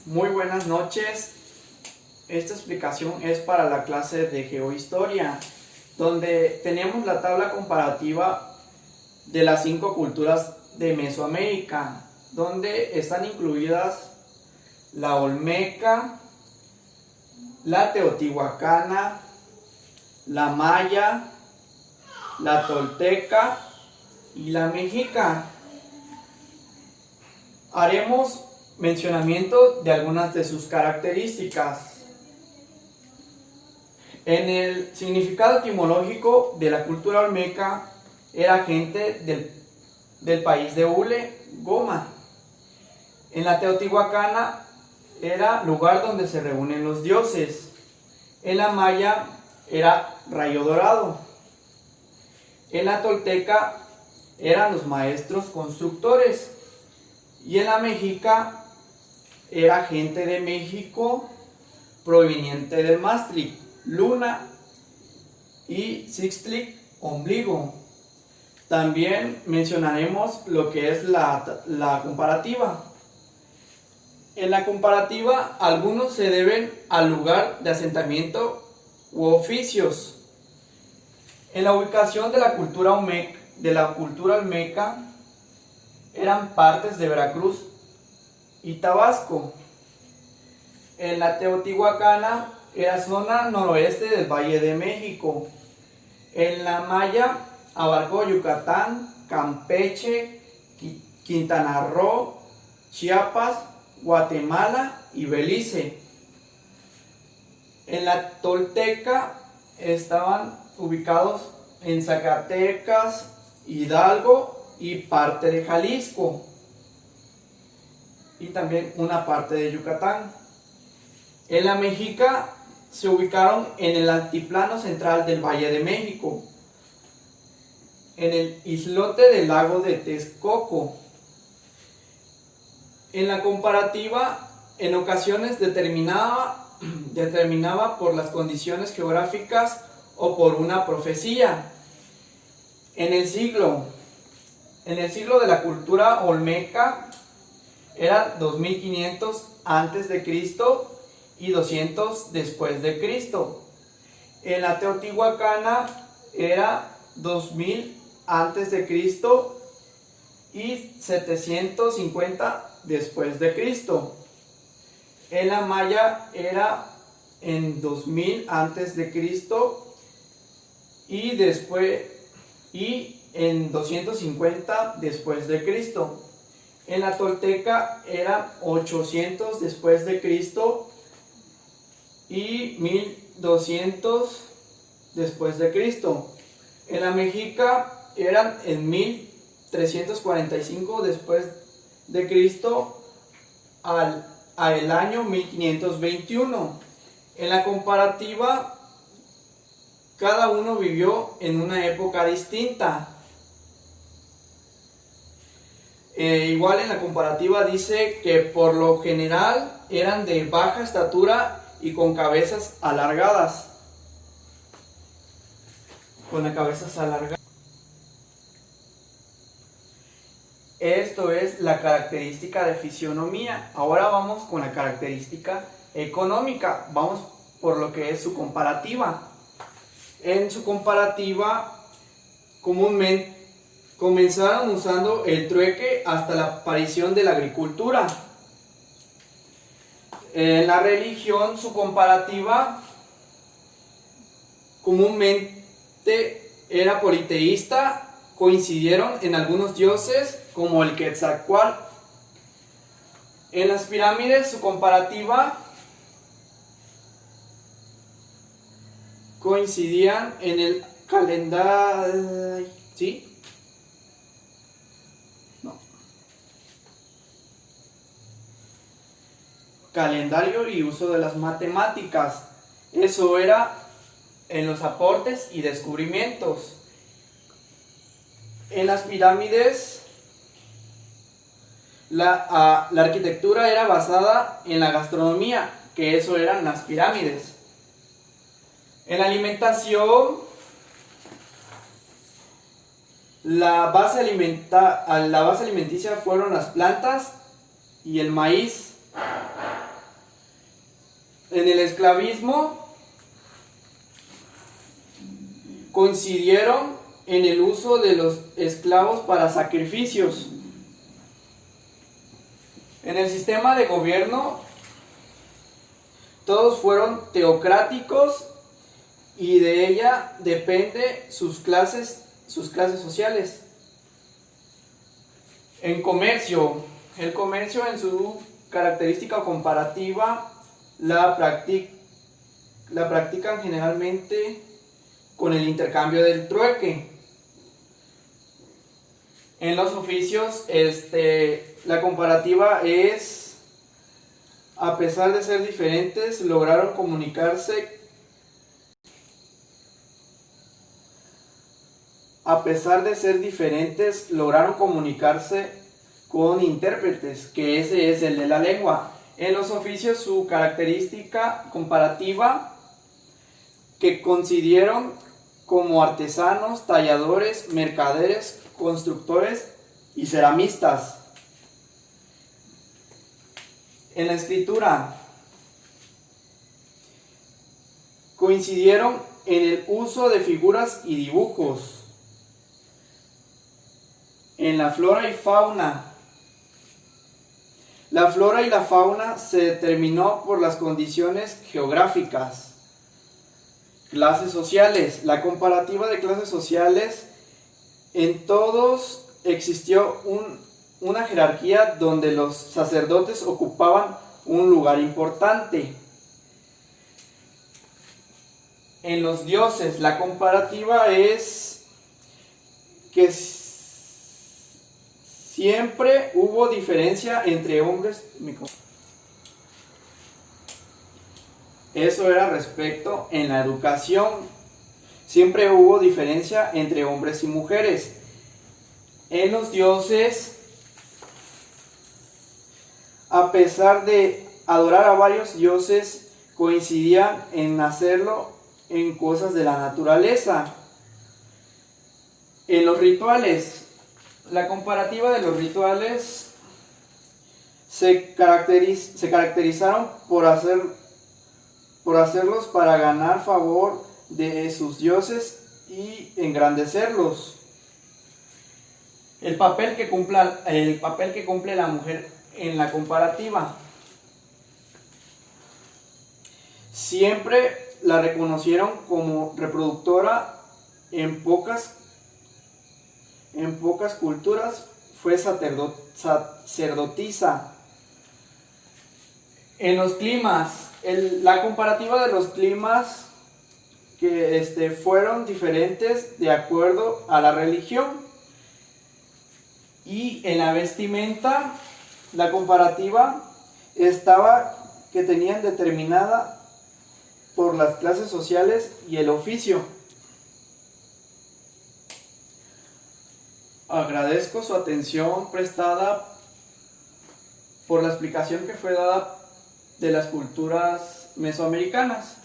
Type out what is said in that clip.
Muy buenas noches. Esta explicación es para la clase de Geohistoria, donde tenemos la tabla comparativa de las 5 culturas de Mesoamérica, donde están incluidas la Olmeca, la Teotihuacana, la Maya, la Tolteca y la Mexica. Haremos mencionamiento de algunas de sus características. En el significado etimológico de la cultura olmeca, era gente del país de Hule, Goma. En la Teotihuacana era lugar donde se reúnen los dioses. En la Maya era rayo dorado. En la Tolteca eran los maestros constructores. Y en la Mexica era gente de México proveniente del Maastricht, luna, y Sixtlic, ombligo. También mencionaremos lo que es la comparativa. En la comparativa, algunos se deben al lugar de asentamiento u oficios. En la ubicación de la cultura olmeca, eran partes de Veracruz y Tabasco. En la Teotihuacana era zona noroeste del Valle de México. En la Maya abarcó Yucatán, Campeche, Quintana Roo, Chiapas, Guatemala y Belice. En la Tolteca estaban ubicados en Zacatecas, Hidalgo y parte de Jalisco, y también una parte de Yucatán. En la Mexica se ubicaron en el altiplano central del Valle de México, en el islote del lago de Texcoco. En la comparativa, en ocasiones determinaba por las condiciones geográficas o por una profecía. En el siglo de la cultura olmeca era 2500 antes de Cristo y 200 después de Cristo. En la Teotihuacana era 2000 antes de Cristo y 750 después de Cristo. En la Maya era en 2000 antes de Cristo y en 250 después de Cristo. En la Tolteca era 800 después de Cristo y 1200 después de Cristo. En la Mexica eran en 1345 después de Cristo al año 1521. En la comparativa, cada uno vivió en una época distinta. Igual en la comparativa dice que por lo general eran de baja estatura y con cabezas alargadas. Esto es la característica de fisionomía. Ahora vamos con la característica económica. Vamos por lo que es su comparativa. En su comparativa, comúnmente comenzaron usando el trueque hasta la aparición de la agricultura. En la religión, su comparativa comúnmente era politeísta. Coincidieron en algunos dioses como el Quetzalcóatl. En las pirámides, su comparativa coincidían en el calendario, ¿sí? Calendario y uso de las matemáticas. Eso era en los aportes y descubrimientos. En las pirámides, la arquitectura era basada en la gastronomía, que eso eran las pirámides. En la alimentación, la base alimenticia fueron las plantas y el maíz. En el esclavismo coincidieron en el uso de los esclavos para sacrificios. En el sistema de gobierno, todos fueron teocráticos y de ella depende sus clases sociales. En comercio, el comercio en su característica comparativa la practican generalmente con el intercambio del trueque. En los oficios, la comparativa es, a pesar de ser diferentes, lograron comunicarse. A pesar de ser diferentes, lograron comunicarse con intérpretes, que ese es el de la lengua. En los oficios, su característica comparativa, que coincidieron como artesanos, talladores, mercaderes, constructores y ceramistas. En la escritura, coincidieron en el uso de figuras y dibujos. En la flora y fauna, la flora y la fauna se determinó por las condiciones geográficas. Clases sociales, la comparativa de clases sociales, en todos existió una jerarquía donde los sacerdotes ocupaban un lugar importante. En los dioses, la comparativa es que siempre hubo diferencia entre hombres. Eso era respecto en la educación. Siempre hubo diferencia entre hombres y mujeres. En los dioses, a pesar de adorar a varios dioses, coincidían en hacerlo en cosas de la naturaleza. En los rituales, la comparativa de los rituales se caracterizaron por hacerlos para ganar favor de sus dioses y engrandecerlos. El papel que cumple la mujer en la comparativa. Siempre la reconocieron como reproductora. En pocas culturas fue sacerdotisa. En los climas, la comparativa de los climas que fueron diferentes de acuerdo a la religión. Y en la vestimenta, la comparativa estaba que tenían determinada por las clases sociales y el oficio. Agradezco su atención prestada por la explicación que fue dada de las culturas mesoamericanas.